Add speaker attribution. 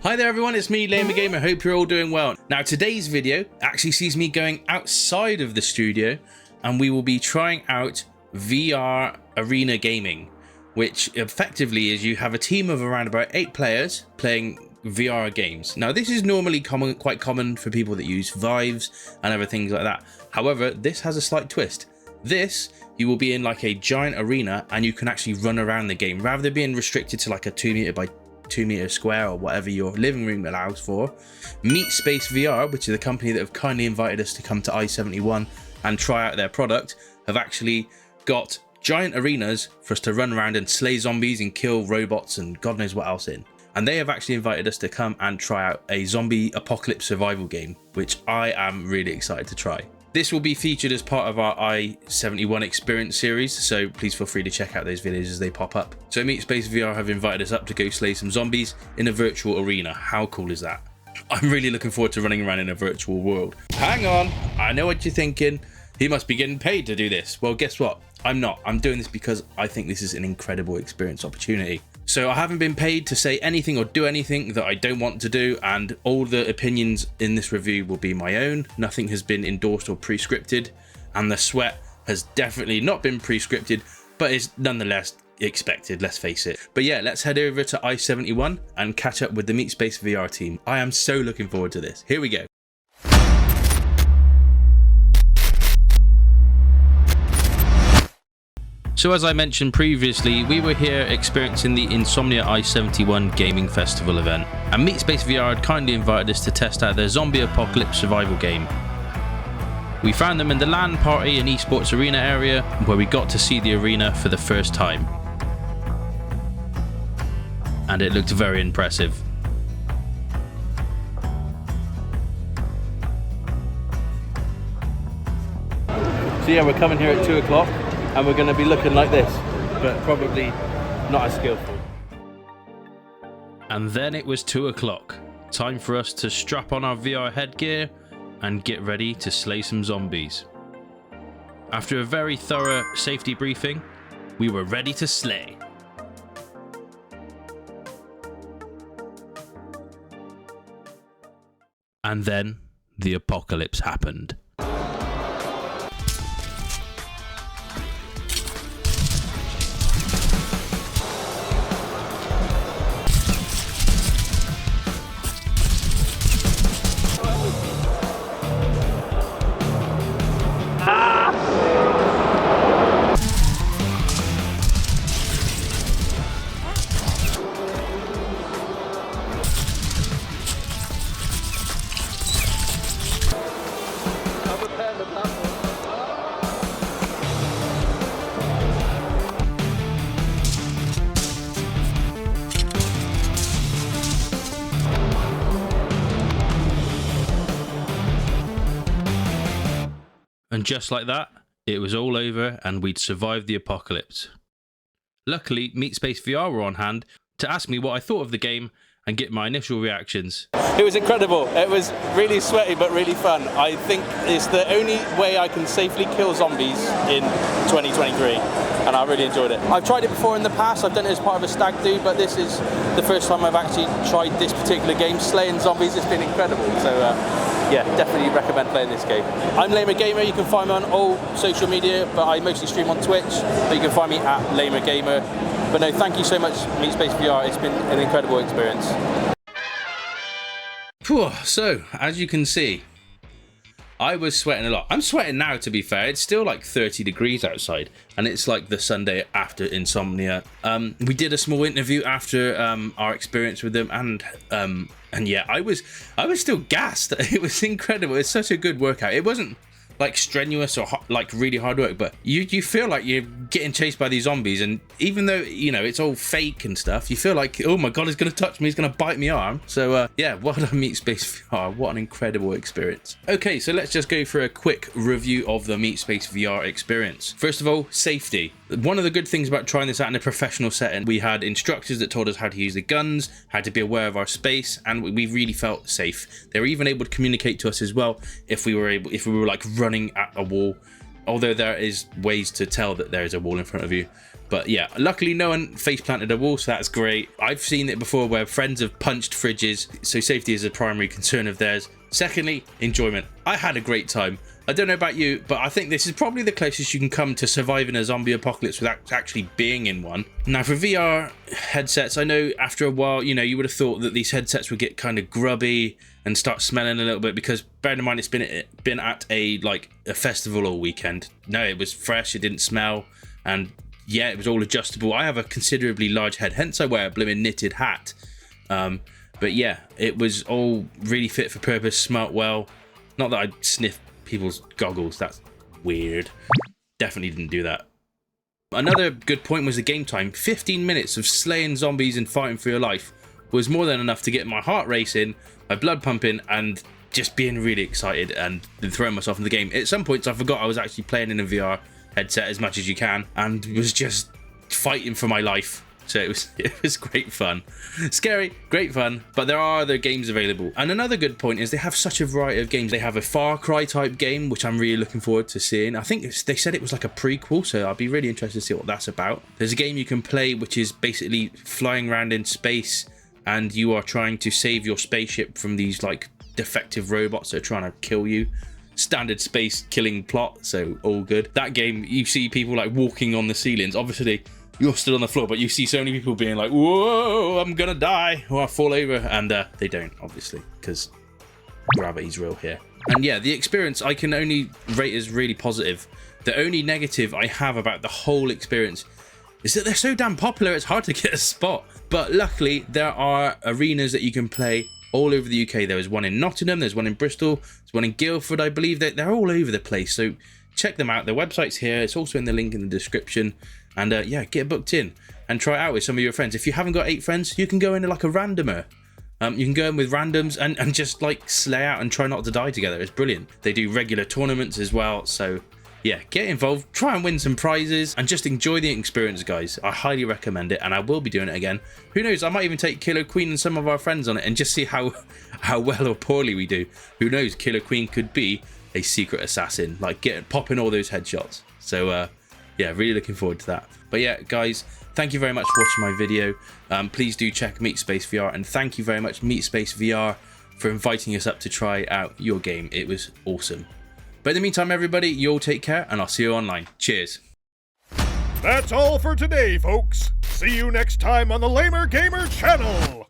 Speaker 1: Hi there everyone, it's me, Lamer Gamer. Hope you're all doing well. Now today's video actually sees me going outside of the studio and we will be trying out VR arena gaming, which effectively is you have a team of around about 8 players playing VR games. Now this is normally quite common for people that use Vives and other things like that. However, this has a slight twist. This, you will be in like a giant arena and you can actually run around the game rather than being restricted to like a 2 meter by 2 meter square or whatever your living room allows for. Meetspace VR, which is a company that have kindly invited us to come to I-71 and try out their product, have actually got giant arenas for us to run around and slay zombies and kill robots and God knows what else in. And they have actually invited us to come and try out a zombie apocalypse survival game, which I am really excited to try. This will be featured as part of our I-71 experience series, so please feel free to check out those videos as they pop up. So Meetspace VR have invited us up to go slay some zombies in a virtual arena. How cool is that? I'm really looking forward to running around in a virtual world. Hang on, I know what you're thinking. He must be getting paid to do this. Well, guess what? I'm not. I'm doing this because I think this is an incredible experience opportunity. So I haven't been paid to say anything or do anything that I don't want to do, and all the opinions in this review will be my own. Nothing has been endorsed or pre-scripted, and the sweat has definitely not been pre-scripted, but is nonetheless expected, let's face it. But yeah, let's head over to I-71 and catch up with the Meetspace VR team. I am so looking forward to this. Here we go. So as I mentioned previously, we were here experiencing the Insomnia I-71 Gaming Festival event, and Meetspace VR had kindly invited us to test out their zombie apocalypse survival game. We found them in the LAN party and esports arena area, where we got to see the arena for the first time. And it looked very impressive. So yeah, we're coming here at 2 o'clock. And we're going to be looking like this, but probably not as skillful. And then it was 2 o'clock. Time for us to strap on our VR headgear and get ready to slay some zombies. After a very thorough safety briefing, we were ready to slay. And then the apocalypse happened. And just like that, it was all over and we'd survived the apocalypse. Luckily, Meetspace VR were on hand to ask me what I thought of the game and get my initial reactions. It was incredible. It was really sweaty but really fun. I think it's the only way I can safely kill zombies in 2023, and I really enjoyed it. I've tried it before in the past. I've done it as part of a stag do, but this is the first time I've actually tried this particular game, slaying zombies. It's been incredible. So yeah, definitely recommend playing this game. I'm Lamer Gamer. You can find me on all social media, but I mostly stream on Twitch. But you can find me at Lamer Gamer. But no, thank you so much, Meetspace VR. It's been an incredible experience. So, as you can see, I was sweating a lot. I'm sweating now, to be fair. It's still like 30 degrees outside, and it's like the Sunday after Insomnia. We did a small interview after our experience with them, and yeah, I was still gassed. It was incredible. It's such a good workout. It wasn't like strenuous or like really hard work, but you feel like you're getting chased by these zombies, and even though, you know, it's all fake and stuff, you feel like, oh my god, he's gonna touch me, he's gonna bite me arm. So yeah, well done Meetspace VR, what an incredible experience. Okay, so let's just go for a quick review of the Meetspace VR experience. First of all, safety. One of the good things about trying this out in a professional setting, we had instructors that told us how to use the guns, how to be aware of our space, and we really felt safe. They were even able to communicate to us as well if we were like running at a wall, although there is ways to tell that there is a wall in front of you. But yeah, luckily no one face planted a wall, so that's great. I've seen it before where friends have punched fridges, so safety is a primary concern of theirs. Secondly, enjoyment. I had a great time. I don't know about you, but I think this is probably the closest you can come to surviving a zombie apocalypse without actually being in one. Now for VR headsets, I know after a while, you know, you would have thought that these headsets would get kind of grubby and start smelling a little bit, because bear in mind it's been at a festival all weekend. No, it was fresh, it didn't smell, and yeah, it was all adjustable. I have a considerably large head, hence I wear a blooming knitted hat. But yeah, it was all really fit for purpose, smelt well. Not that I'd sniff people's goggles, that's weird. Definitely didn't do that. Another good point was the game time. 15 minutes of slaying zombies and fighting for your life was more than enough to get my heart racing, my blood pumping, and just being really excited and throwing myself in the game. At some points I forgot I was actually playing in a VR headset as much as you can, and was just fighting for my life. So it was great fun. Scary, great fun, but there are other games available. And another good point is they have such a variety of games. They have a Far Cry type game, which I'm really looking forward to seeing. I think they said it was like a prequel, so I'll be really interested to see what that's about. There's a game you can play which is basically flying around in space, and you are trying to save your spaceship from these like defective robots that are trying to kill you. Standard space killing plot, so all good. That game, you see people like walking on the ceilings. Obviously you're still on the floor, but you see so many people being like, whoa, I'm gonna die, or I fall over, and they don't, obviously, because gravity's real here. And yeah, the experience I can only rate as really positive. The only negative I have about the whole experience is that they're so damn popular, it's hard to get a spot. But luckily there are arenas that you can play all over the UK. There is one in Nottingham, there's one in Bristol, there's one in Guildford, I believe. They're all over the place, so check them out. Their website's here, it's also in the link in the description. And yeah, get booked in and try it out with some of your friends. If you haven't got 8 friends, you can go into like a randomer. You can go in with randoms and just like slay out and try not to die together. It's brilliant. They do regular tournaments as well, so yeah, get involved, try and win some prizes, and just enjoy the experience, guys. I highly recommend it, and I will be doing it again. Who knows, I might even take Killer Queen and some of our friends on it and just see how well or poorly we do. Who knows, Killer Queen could be a secret assassin, like popping all those headshots. So yeah, really looking forward to that. But yeah, guys, thank you very much for watching my video. Please do check Meetspace VR, and thank you very much, Meetspace VR, for inviting us up to try out your game. It was awesome. But in the meantime, everybody, you all take care, and I'll see you online. Cheers.
Speaker 2: That's all for today, folks. See you next time on the Lamer Gamer channel.